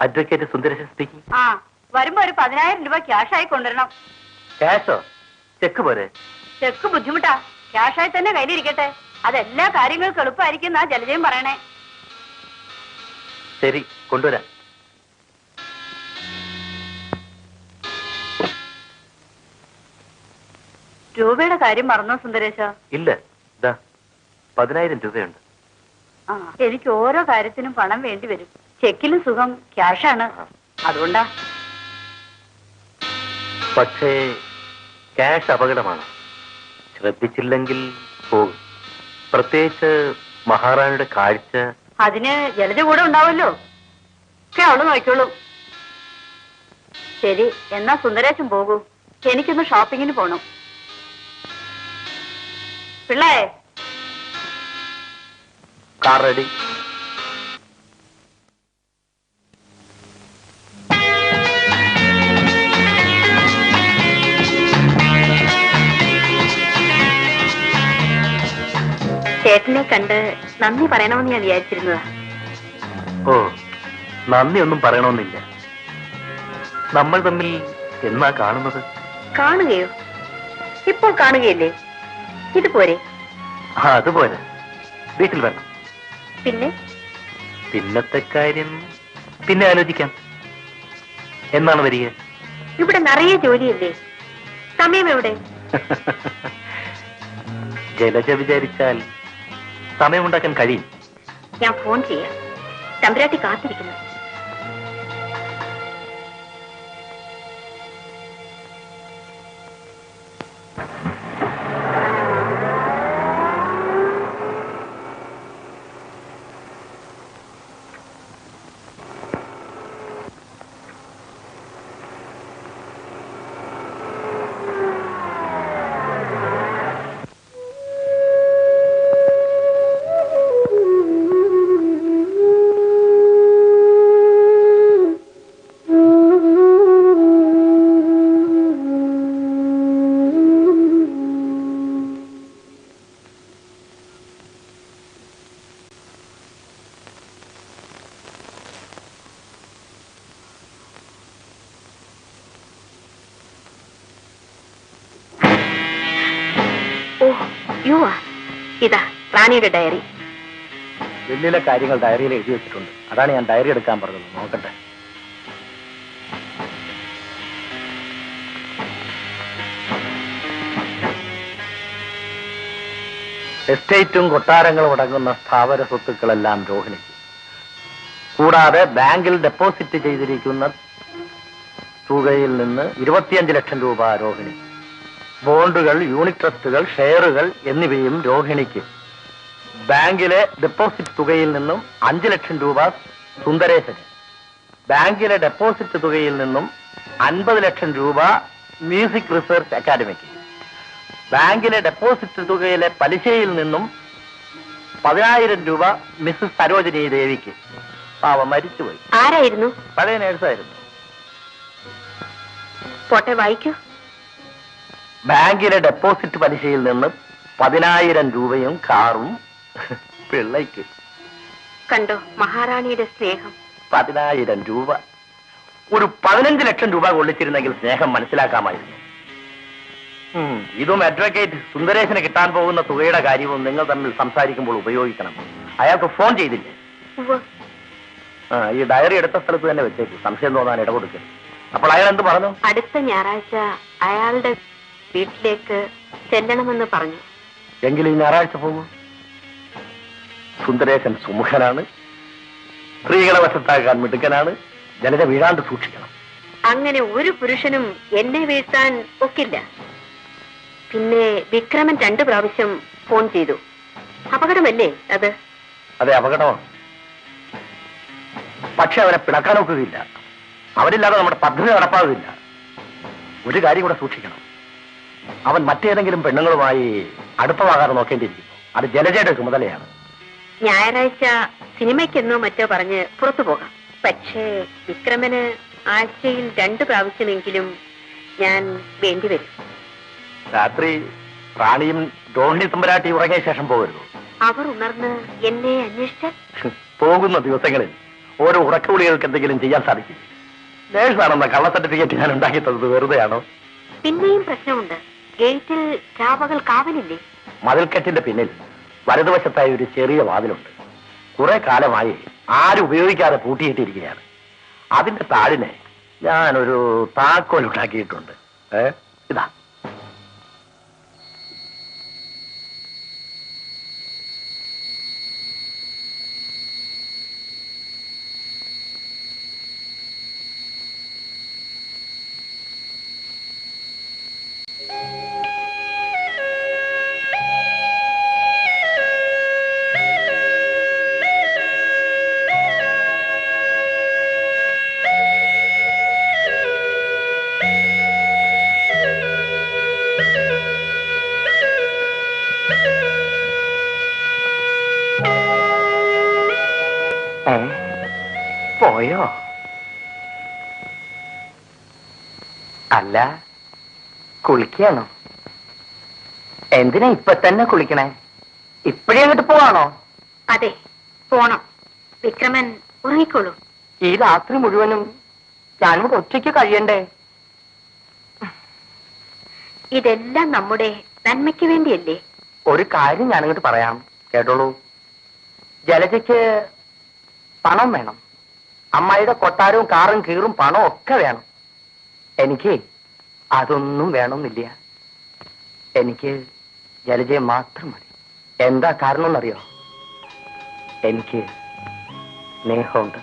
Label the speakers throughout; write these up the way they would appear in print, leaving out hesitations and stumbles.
Speaker 1: Advocate Sundaresan speaking.
Speaker 2: ആ, വരുമ്പോ ഒരു 10,000 രൂപ ക്യാഷായി കൊണ്ടുവരണം.
Speaker 1: ക്യാഷോ? ചെക്ക് പോരെ?
Speaker 2: ചെക്ക് ബുദ്ധിമുട്ടാ, ക്യാഷായി തന്നെ കയ്യിലിരിക്കട്ടെ. അതെല്ലാ കാര്യങ്ങൾക്കും എളുപ്പമായിരിക്കും എന്നാ ജലജയും പറയണേ.
Speaker 1: ശരി, കൊണ്ടുവരാം.
Speaker 2: രൂപയുടെ കാര്യം മറന്നോ സുന്ദരേശ?
Speaker 1: ഇല്ല, ഇതാ 10,000 രൂപയുണ്ട്.
Speaker 2: ആ, എനിക്ക് ഓരോ കാര്യത്തിനും പണം വേണ്ടി വരും. ചെക്കിലും സുഖം ക്യാഷാണ്, അതുകൊണ്ടാ.
Speaker 1: പക്ഷേ ക്യാഷ് അപകടമാണ്, ശ്രദ്ധിച്ചില്ലെങ്കിൽ പോകും. പ്രത്യേകിച്ച് മഹാറാണിയുടെ കാഴ്ച.
Speaker 2: അതിന് ജലജ കൂടെ ഉണ്ടാവുമല്ലോ, ഒക്കെ അവള് നോക്കിക്കോളൂ. ശരി, എന്നാ സുന്ദരേശൻ പോകൂ, എനിക്കൊന്ന് ഷോപ്പിങ്ങിന് പോണം. പിള്ളേ,
Speaker 1: കാർ റെഡി.
Speaker 2: ചേട്ടനെ കണ്ട് നന്ദി പറയണമെന്ന് ഞാൻ വിചാരിച്ചിരുന്നതാ.
Speaker 1: ഓ, നന്ദി ഒന്നും പറയണമെന്നില്ല. നമ്മൾ തമ്മിൽ എന്നാ കാണുന്നത്?
Speaker 2: കാണുകയോ? ഇപ്പോൾ കാണുകയല്ലേ, ഇത് പോരെ?
Speaker 1: അതുപോലെ വീട്ടിൽ വേണം.
Speaker 2: പിന്നെ
Speaker 1: പിന്നത്തെ കാര്യം പിന്നെ ആലോചിക്കാം. എന്നാണ് വരിക?
Speaker 2: ഇവിടെ നിറയെ ജോലിയല്ലേ, സമയം എവിടെ?
Speaker 1: ജലജ വിചാരിച്ചാൽ സമയമുണ്ടാക്കാൻ കഴിയും.
Speaker 2: ഞാൻ ഫോൺ ചെയ്യാം, തമ്പുരാട്ടി കാത്തിരിക്കുന്നു. ഇതാ റാണിയുടെ ഡയറി.
Speaker 1: വലിയ കാര്യങ്ങൾ ഡയറിയിൽ എഴുതി വെച്ചിട്ടുണ്ട്. അതാണ് ഞാൻ ഡയറി എടുക്കാൻ പറഞ്ഞത്. നോക്കട്ടെ. എസ്റ്റേറ്റും കൊട്ടാരങ്ങളും അടങ്ങുന്ന സ്ഥാവര സ്വത്തുക്കളെല്ലാം രോഹിണിക്ക്, കൂടാതെ ബാങ്കിൽ ഡെപ്പോസിറ്റ് ചെയ്തിരിക്കുന്ന തുകയിൽ നിന്ന് 25 ലക്ഷം രൂപ രോഹിണി. ബോണ്ടുകൾ, യൂണിറ്റ് ട്രസ്റ്റുകൾ, ഷെയറുകൾ എന്നിവയും രോഹിണിക്ക്. ബാങ്കിലെ ഡെപ്പോസിറ്റ് തുകയിൽ നിന്നും 5 ലക്ഷം രൂപ സുന്ദരേശന്. ബാങ്കിലെ ഡെപ്പോസിറ്റ് തുകയിൽ നിന്നും 50 ലക്ഷം രൂപ മ്യൂസിക് റിസർച്ച് അക്കാദമിക്ക്. ബാങ്കിലെ ഡെപ്പോസിറ്റ് തുകയിലെ പലിശയിൽ നിന്നും 10,000 രൂപ മിസ്സസ് സരോജിനി ദേവിക്ക്. പാവം മരിച്ചുപോയി.
Speaker 2: ആരായിരുന്നു?
Speaker 1: പഴയ നേഴ്സായിരുന്നു.
Speaker 2: പോട്ടെ, വായിക്കൂ.
Speaker 1: ബാങ്കിലെ ഡെപ്പോസിറ്റ് പലിശയിൽ നിന്ന് 10,000 രൂപയും കാറും പിള്ളയ്ക്ക്.
Speaker 2: കണ്ടോ മഹാറാണിയുടെ സ്നേഹം.
Speaker 1: 10,000 രൂപ. ഒരു 15 ലക്ഷം രൂപ കൊള്ളിച്ചിരുന്നെങ്കിൽ സ്നേഹം മനസ്സിലാക്കാമായിരുന്നു. ഇതും അഡ്വക്കേറ്റ് സുന്ദരേശന് കിട്ടാൻ പോകുന്ന തുകയുടെ കാര്യവും നിങ്ങൾ തമ്മിൽ സംസാരിക്കുമ്പോൾ ഉപയോഗിക്കണം. അയാൾക്ക് ഫോൺ ചെയ്തില്ലേ? ഈ ഡയറി എടുത്ത സ്ഥലത്ത് തന്നെ വെച്ചേക്ക്, സംശയം തോന്നാൻ ഇടകൊടുക്കരുത്. അപ്പോൾ അയാൾ എന്ത് പറഞ്ഞു?
Speaker 2: അടുത്ത ഞായറാഴ്ച അയാളുടെ വീട്ടിലേക്ക് ചെല്ലണമെന്ന് പറഞ്ഞു.
Speaker 1: എങ്കിലും ഈ ഞായറാഴ്ച പോകും. സുന്ദരേശൻ സുമുഖനാണ്, സ്ത്രീകളെ വശത്താക്കാൻ മിടുക്കനാണ്. ജലജ വീഴാണ്ട് സൂക്ഷിക്കണം.
Speaker 2: അങ്ങനെ ഒരു പുരുഷനും എന്നെ വീഴ്ത്താൻ ഒക്കില്ല. പിന്നെ വിക്രമൻ 2 പ്രാവശ്യം ഫോൺ ചെയ്തു. അപകടമല്ലേ അത്?
Speaker 1: അതെ, അപകടമാണ്. പക്ഷെ അവനെ പിണക്കാൻ ഒക്കുകയില്ല. അവരില്ലാതെ നമ്മുടെ പദ്ധതി നടപ്പാകില്ല. ഒരു കാര്യം കൂടെ സൂക്ഷിക്കണം. അവൻ മറ്റേതെങ്കിലും പെണ്ണുങ്ങളുമായി അടുപ്പമാകാതെ നോക്കേണ്ടിയിരിക്കുന്നു. അത് ജലജയുടെ ചുമതലയാണ്.
Speaker 2: ഞായറാഴ്ച സിനിമയ്ക്കെന്നോ മറ്റോ പറഞ്ഞ് പുറത്തു പോകാം. പക്ഷേ വിക്രമന് ആഴ്ചയിൽ 2 പ്രാവശ്യമെങ്കിലും ഞാൻ വേണ്ടിവരും.
Speaker 1: രാത്രി റാണിയും രോഹിണി തമ്പുരാട്ടി ഉറങ്ങിയ ശേഷം പോകരുത്.
Speaker 2: അവർ ഉണർന്ന് എന്നെ അന്വേഷിച്ചാൽ?
Speaker 1: പോകുന്ന ദിവസങ്ങളിൽ ഓരോ ഉറക്കഗുളികൾക്ക് എന്തെങ്കിലും ചെയ്യാൻ സാധിക്കും. നേഴ്സാണെന്ന കള്ള സർട്ടിഫിക്കറ്റ് ഞാൻ ഉണ്ടാക്കി തന്നത് വെറുതെയാണോ?
Speaker 2: പിന്നെയും പ്രശ്നമുണ്ട്. ഗേറ്റിൽ ചാവകൾ കാവലില്ലേ?
Speaker 1: മതിൽക്കെട്ടിന്റെ പിന്നിൽ വലതുവശത്തായി ഒരു ചെറിയ വാതിലുണ്ട്. കുറെ കാലമായി ആരും ഉപയോഗിക്കാതെ പൂട്ടിയിട്ടിരിക്കുകയാണ്. അതിന്റെ താഴിനെ ഞാനൊരു താക്കോൽ ഉണ്ടാക്കിയിട്ടുണ്ട്. ഇതാ. പോയോ? അല്ല, കുളിക്കാണോ? എന്തിനാ ഇപ്പൊ തന്നെ കുളിക്കണേ? ഇപ്പഴേ അങ്ങോട്ട് പോവാണോ?
Speaker 2: അതെ, പോണം. വിക്രമൻ ഉറങ്ങിക്കോളൂ.
Speaker 3: ഈ രാത്രി മുഴുവനും ഞാനിവിടെ ഒറ്റയ്ക്ക് കഴിയണ്ടേ?
Speaker 2: ഇതെല്ലാം നമ്മുടെ നന്മയ്ക്ക് വേണ്ടിയല്ലേ?
Speaker 3: ഒരു കാര്യം ഞാനിങ്ങോട്ട് പറയാം, കേട്ടോളൂ. ജലജയ്ക്ക് പണം വേണം. അമ്മായിയുടെ കൊട്ടാരവും കാറും കീറും പണവും ഒക്കെ വേണം. എനിക്ക് അതൊന്നും വേണമെന്നില്ല. എനിക്ക് ജലജയെ മാത്രം മതി. എന്താ കാരണം എന്നറിയോ? എനിക്ക് സ്നേഹമുണ്ട്,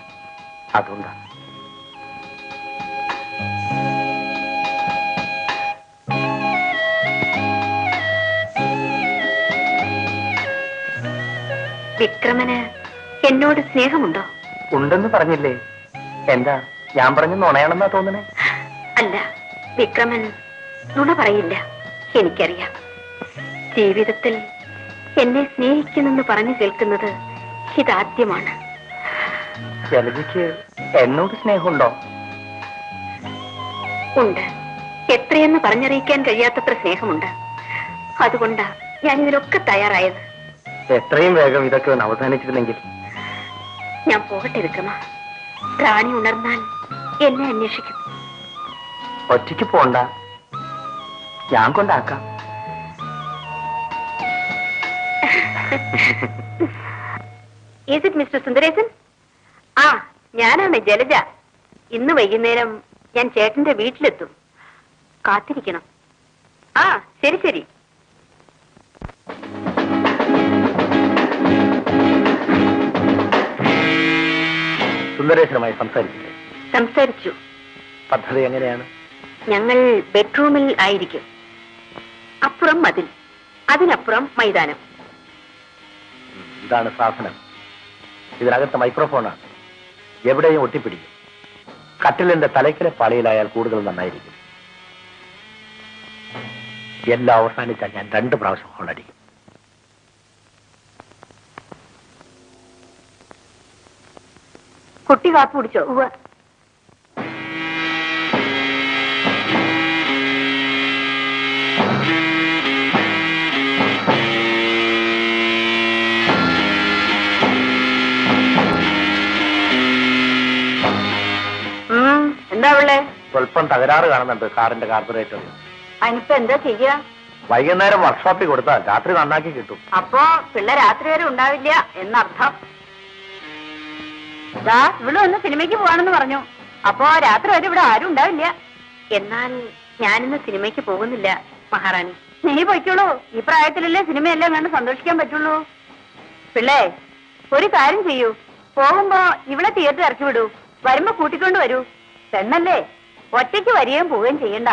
Speaker 3: അതുകൊണ്ടാണ്.
Speaker 2: വിക്രമന് എന്നോട് സ്നേഹമുണ്ടോ?
Speaker 3: ഉണ്ടെന്ന് പറഞ്ഞില്ലേ? എന്താ ഞാൻ പറഞ്ഞ നുണയാണെന്നാ തോന്നണേ?
Speaker 2: അല്ല, വിക്രമൻ നുണ പറയില്ല. എനിക്കറിയാം. ജീവിതത്തിൽ എന്നെ സ്നേഹിക്കുന്നെന്ന് പറഞ്ഞു കേൾക്കുന്നത് ഇതാദ്യമാണ്.
Speaker 3: ജലജയ്ക്ക് എന്നോട് സ്നേഹമുണ്ടോ?
Speaker 2: ഉണ്ട്. എത്രയെന്ന് പറഞ്ഞറിയിക്കാൻ കഴിയാത്തത്ര സ്നേഹമുണ്ട്. അതുകൊണ്ടാ ഞാൻ ഇതിലൊക്കെ തയ്യാറായത്.
Speaker 3: എത്രയും വേഗം ഇതൊക്കെ ഒന്ന് അവസാനിച്ചിരുന്നെങ്കിൽ.
Speaker 2: ഞാൻ പോകട്ടെ വിക്രമ. റാണി ഉണർന്നാൽ എന്നെ അന്വേഷിക്കും.
Speaker 3: ഒറ്റയ്ക്ക് പോണ്ട, ഞാൻ കൊണ്ടാക്കാം.
Speaker 2: Is it Mister Sundaresan? ആ, ഞാനാണ് ജലജ. ഇന്ന് വൈകുന്നേരം ഞാൻ ചേട്ടന്റെ വീട്ടിലെത്തും. കാത്തിരിക്കണം. ആ, ശരി ശരി.
Speaker 1: സുന്ദരേശ്വരമായി സംസാരിച്ചില്ലേ?
Speaker 2: സംസാരിച്ചു.
Speaker 1: പദ്ധതി എങ്ങനെയാണ്?
Speaker 2: ഞങ്ങൾ ബെഡ്റൂമിൽ ആയിരിക്കും. അപ്പുറം മതിൽ, അതിനപ്പുറം മൈതാനം.
Speaker 1: ഇതാണ് സാധനം. ഇതിനകത്ത് മൈക്രോഫോണാണ്. എവിടെയും ഒട്ടിപ്പിടിക്കും. കട്ടിലിന്റെ തലയ്ക്കലെ പാളിയിലായാൽ കൂടുതൽ നന്നായിരിക്കും. എല്ലാം അവസാനിച്ചാൽ ഞാൻ 2 പ്രാവശ്യം ഹോണടിക്കും.
Speaker 2: കുട്ടി കാപ്പി കുടിച്ചോ? എന്താ ഉള്ളേ?
Speaker 1: സ്വല്പം തകരാറ് കാണുന്നുണ്ട് കാറിന്റെ കാർബറേറ്റർ.
Speaker 2: അതിനിപ്പോ എന്താ ചെയ്യാ?
Speaker 1: വൈകുന്നേരം വർക്ക്ഷോപ്പിൽ കൊടുത്താൽ രാത്രി നന്നാക്കി കിട്ടും.
Speaker 2: അപ്പോ പിള്ള രാത്രി വരെ ഉണ്ടാവില്ല എന്നർത്ഥം. ഇവിടെ ഒന്ന് സിനിമയ്ക്ക് പോവാണെന്ന് പറഞ്ഞു. അപ്പോ രാത്രി വരെ ഇവിടെ ആരും ഉണ്ടാവില്ല. എന്നാൽ ഞാനിന്ന് സിനിമയ്ക്ക് പോകുന്നില്ല മഹാറാണി. നീ പൊയ്ക്കോളൂ. ഈ പ്രായത്തിലല്ലേ സിനിമയെല്ലാം കണ്ട് സന്തോഷിക്കാൻ പറ്റുള്ളൂ. പിള്ളേ, ഒരു കാര്യം ചെയ്യൂ. പോകുമ്പോ ഇവിടെ തിയേറ്റർ ഇറക്കി വിടൂ. വരുമ്പോ കൂട്ടിക്കൊണ്ട് വരൂ. പെണ്ണല്ലേ, ഒറ്റയ്ക്ക് വരികയും പോവുകയും ചെയ്യണ്ട.